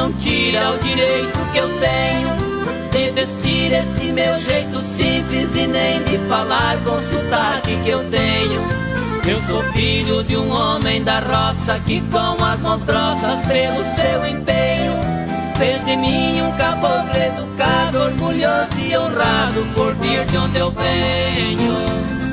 não tira o direito que eu tenho de vestir esse meu jeito simples e nem de falar com o sotaque que eu tenho. Eu sou filho de um homem da roça que com as mãos grossas pelo seu empenho fez de mim um caboclo educado, orgulhoso e honrado por vir de onde eu venho.